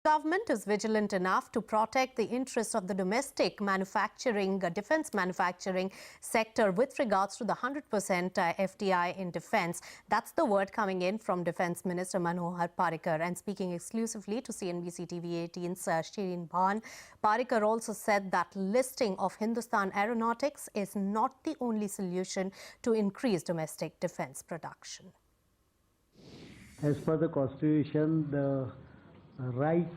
Government is vigilant enough to protect the interests of the domestic manufacturing, defense manufacturing sector with regards to the 100% FDI in defense. That's the word coming in from Defense Minister Manohar Parrikar. And speaking exclusively to CNBC-TV18's Shireen Bhan, Parrikar also said that listing of Hindustan Aeronautics is not the only solution to increase domestic defense production. As per the Constitution, the right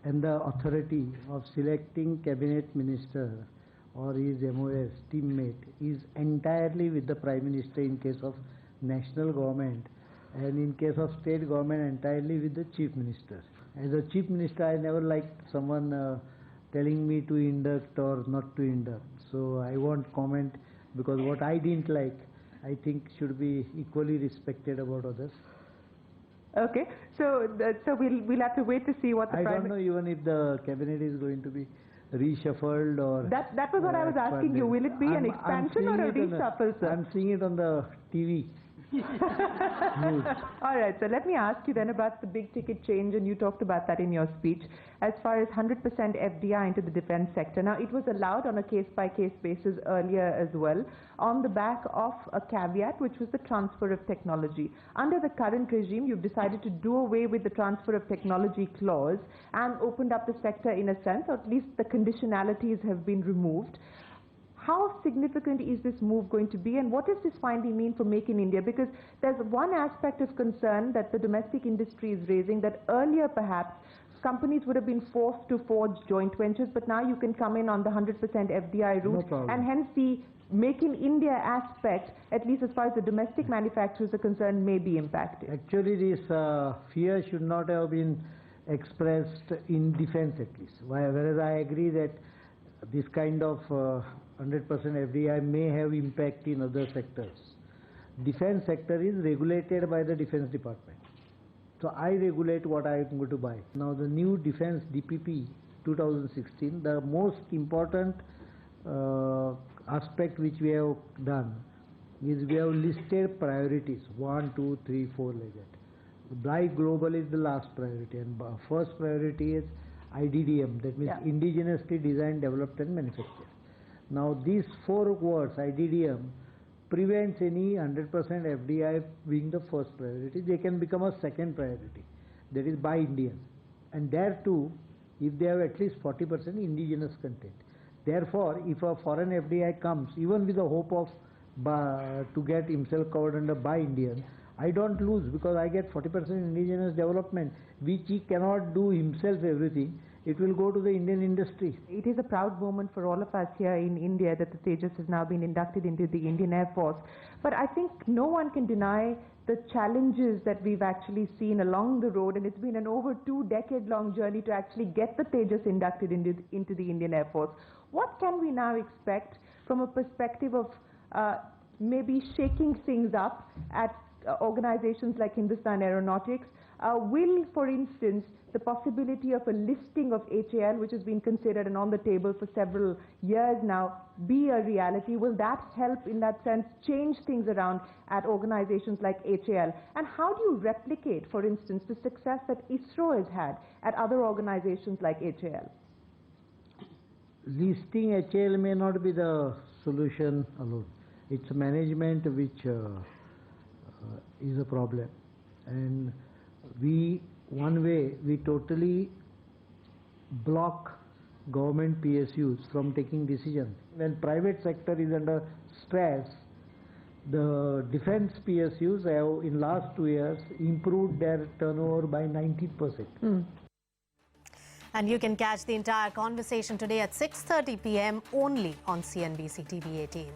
and the authority of selecting cabinet minister or his MOS teammate is entirely with the Prime Minister in case of national government, and in case of state government entirely with the Chief Minister. As a Chief Minister, I never liked someone telling me to induct or not to induct. So I won't comment, because what I didn't like, I think should be equally respected about others. Okay, so we'll have to wait to see what the I don't know even if the cabinet is going to be reshuffled or... That was what I was asking you. Will it be an expansion or a reshuffle, sir? I'm seeing it on the TV. All right, so let me ask you then about the big ticket change, and you talked about that in your speech, as far as 100% FDI into the defense sector. Now, it was allowed on a case-by-case basis earlier as well, on the back of a caveat, which was the transfer of technology. Under the current regime, you've decided to do away with the transfer of technology clause and opened up the sector in a sense, or at least the conditionalities have been removed. How significant is this move going to be, and what does this finally mean for Make in India? Because there's one aspect of concern that the domestic industry is raising, that earlier perhaps companies would have been forced to forge joint ventures, but now you can come in on the 100% FDI route, and hence the Make in India aspect, at least as far as the domestic manufacturers are concerned, may be impacted. Actually, this fear should not have been expressed in defense at least. Whereas I agree that this kind of 100% FDI may have impact in other sectors. Defense sector is regulated by the Defense Department. So I regulate what I am going to buy. Now the new Defense DPP 2016, the most important aspect which we have done is we have listed priorities, 1, 2, 3, 4 like that. Buy global is the last priority, and first priority is IDDM, that means indigenously designed, developed and manufactured. Now these 4 words, IDDM, prevents any 100% FDI being the first priority. They can become a second priority, that is buy Indian. And there too, if they have at least 40% indigenous content. Therefore, if a foreign FDI comes, even with the hope of to get himself covered under buy Indian, I don't lose, because I get 40% indigenous development, which he cannot do himself everything. It will go to the Indian industry. It is a proud moment for all of us here in India that the Tejas has now been inducted into the Indian Air Force. But I think no one can deny the challenges that we've actually seen along the road, and it's been an over 2-decade-long journey to actually get the Tejas inducted into the Indian Air Force. What can we now expect from a perspective of maybe shaking things up at organizations like Hindustan Aeronautics? Will, for instance, the possibility of a listing of HAL, which has been considered and on the table for several years now, be a reality? Will that help, in that sense, change things around at organizations like HAL? And how do you replicate, for instance, the success that ISRO has had at other organizations like HAL? Listing HAL may not be the solution alone. It's management which is a problem. And one way, we totally block government PSUs from taking decisions. When private sector is under stress, the defense PSUs have in last 2 years improved their turnover by 19%. And you can catch the entire conversation today at 6:30 p.m. only on CNBC-TV18.